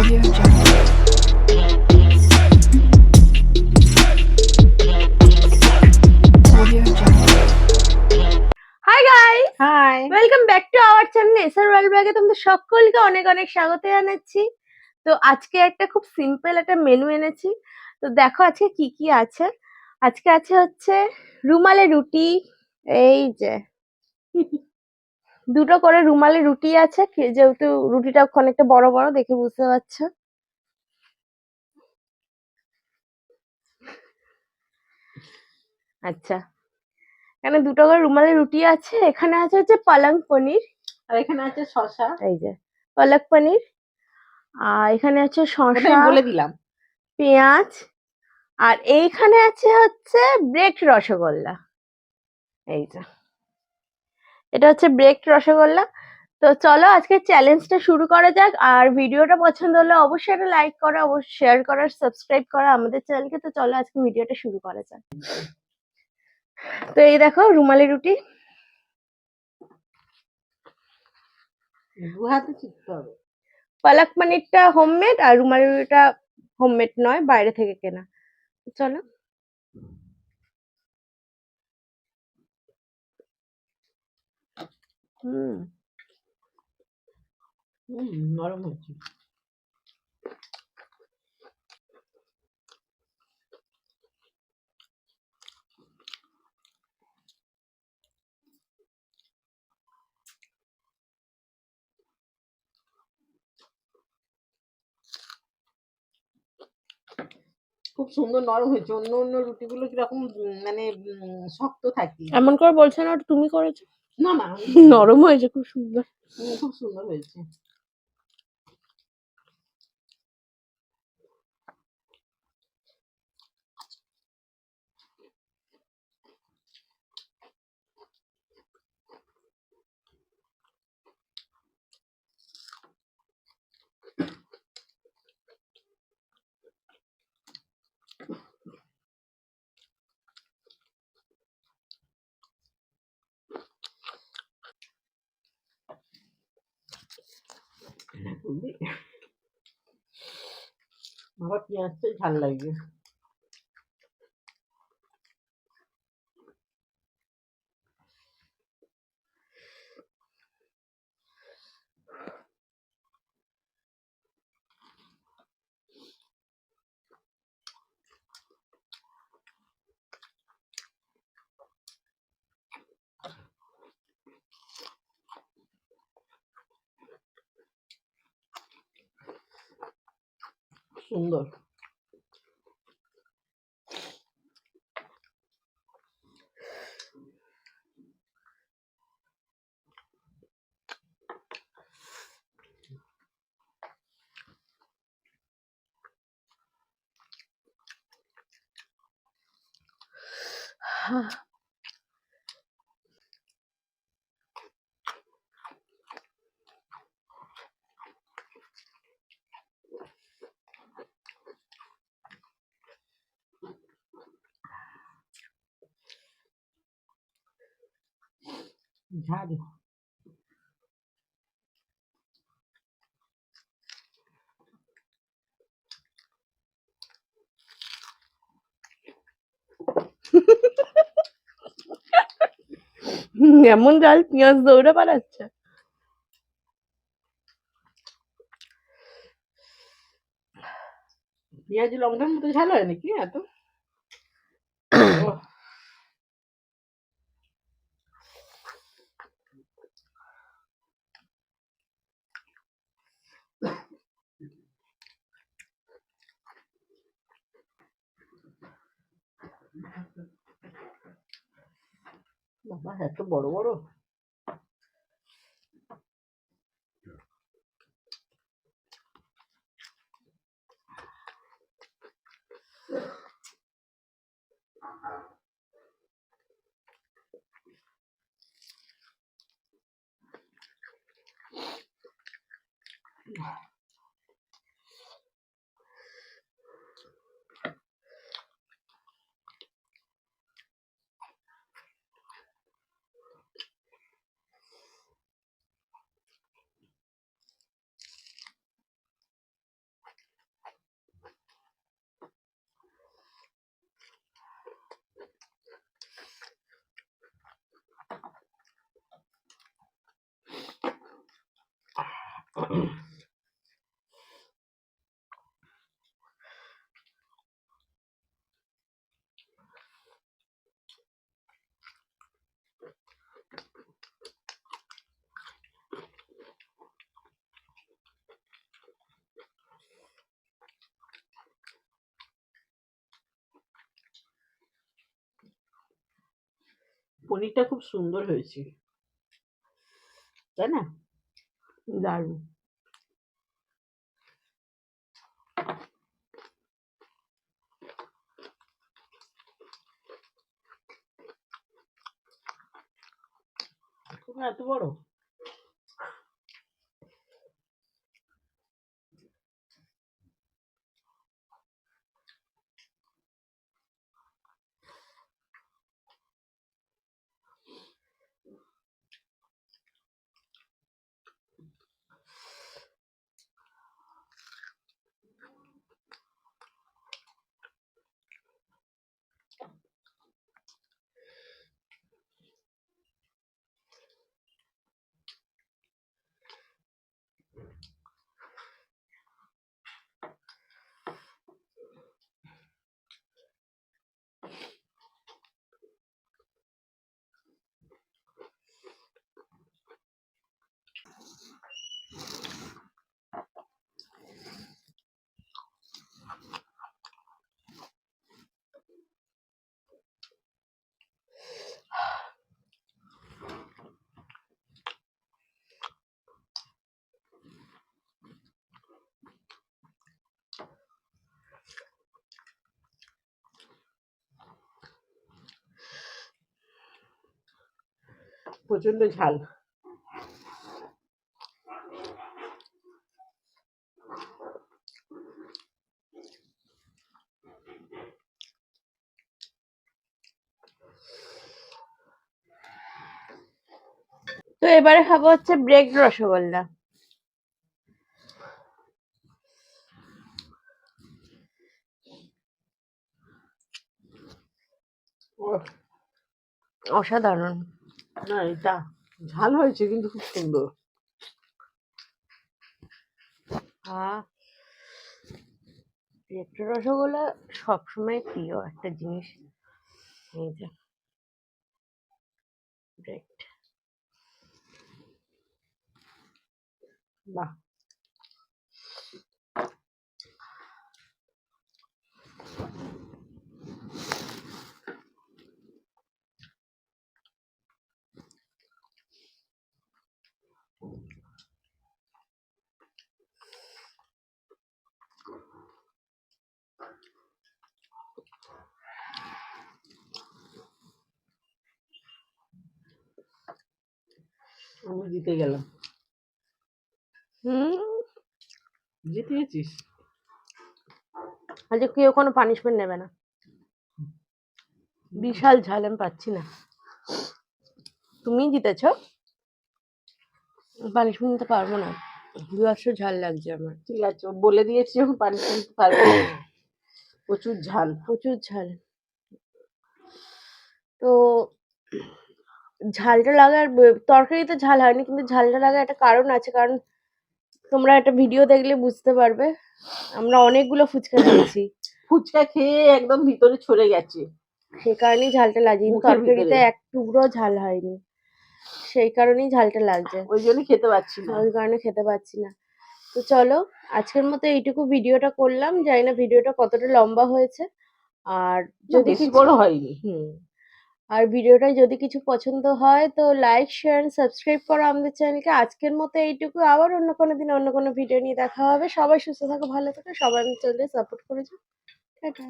Audio Jungle. Audio Jungle. Hi guys, hi. Welcome back to our channel SR world ব্লগে তোমাদের সকলকে অনেক অনেক স্বাগত জানাচ্ছি। তো আজকে একটা খুব সিম্পল একটা মেনু এনেছি। তো দেখো আজকে কি কি আছে। আজকে আছে হচ্ছে রুমালি রুটি, এই যে দুটো করে রুমালি রুটি আছে, যেহেতু রুটিটা অনেকটা বড় বড় দেখে বুঝতে পারছো। আচ্ছা, এখানে দুটো করে রুমালি রুটি আছে, এখানে আছে হচ্ছে পালং পনির, আর এখানে আছে শসা। এই যে পালক পনির, আর এখানে আছে ওটাই শসা, বলে দিলাম। পেঁয়াজ, আর এইখানে আছে হচ্ছে ব্রেক রসগোল্লা। এই যে এটা হচ্ছে ব্রেক রসগোল্লা। তো চলো আজকে চ্যালেঞ্জটা শুরু করা যাক। আর ভিডিওটা পছন্দ হলে অবশ্যই একটা লাইক করা, অবশ্যই শেয়ার করা, সাবস্ক্রাইব করা আমাদের চ্যানেলকে। তো চলো আজকে ভিডিওটা শুরু করা যাক। তো এই দেখো রুমালি রুটি, দু হাতে চিপতে হবে। পালক পনিরটা হোমমেড আর রুমালি রুটিটা হোমমেড নয়, বাইরে থেকে কেনা। চলো হুম নরম হচ্ছে। খুব সুন্দর নরম হয়েছে। অন্য অন্য রুটিগুলো কিরকম মানে শক্ত থাকে। এমন করে বলছো না, ওটা তুমি করেছো। না না, নরম হয়েছে, খুব সুন্দর। খুব সুন্দর হয়েছে। আবার পেঁয়াজটাই ঝাল লাগবে। সুন্দর। ঝাল। এমন জাল পেঁয়াজ দৌড়ে পালাচ্ছে। পেঁয়াজ লঙ্কার মতো ঝাল হয় নাকি এত? বাবা এত বড় বড়। পনিরটা খুব সুন্দর হয়েছে, তাই না? দারুণ। তোমার এত বড়? প্রচন্ড ঝাল। তো এবারে খাবো হচ্ছে ব্রেক রসগোল্লা। ওহ, অসাধারণ। না এটা ঝাল হয়েছে কিন্তু খুব সুন্দর। ব্রেক রসগোল্লা সবসময় প্রিয় একটা জিনিস। এই যে ব্রেক। বাহ, আমি জিতে গেলাম। হুম, জিতে গেছিস? আজকে কেউ কোনো পানিশমেন্ট নেবে না। বিশাল ঝাল, আমি পাচ্ছি না। তুমি জিতেছো, পানিশমেন্ট নিতে পারবো না। বিভৎস ঝাল লাগছে আমার। ঠিক আছে, ও বলে দিয়েছি যখন পানি কিনতে পারবো না। প্রচুর ঝাল। প্রচুর ঝাল। তো ঝালটা লাগার তরকারিতে ঝাল হয়নি, কিন্তু ঝালটা লাগার একটা কারণ আছে। কারণ তোমরা একটা ভিডিও দেখলে বুঝতে পারবে, আমরা অনেকগুলো ফুচকা খেয়েছি, ফুচকা খেয়ে একদম ভিতরে ছড়ে গেছে, সেই কারণেই ঝালটা লাগছে। কিন্তু মুখের তরকারিতে ভিতরে। এক টুকরো ঝাল হয়নি, সেই কারণেই ঝালটা লাগছে। ওই জন্য খেতে পাচ্ছি না। ওই কারণে খেতে পাচ্ছি না। তো চলো, আজকের মতো এইটুকু ভিডিওটা করলাম। জানি না ভিডিওটা কতটা লম্বা হয়েছে। আর না, যদি বেশি কিছু বড় হয়নি। আর ভিডিওটা যদি কিছু পছন্দ হয় তো লাইক, শেয়ার, সাবস্ক্রাইব করো আমাদের চ্যানেলকে। আজকের মতো এইটুকু। আবার অন্য কোনো দিন অন্য কোনো ভিডিও নিয়ে দেখা হবে। সবাই সুস্থ থাকো, ভালো থাকো, সবাই আমাদের চ্যানেলকে সাপোর্ট করে যাও। টাটা।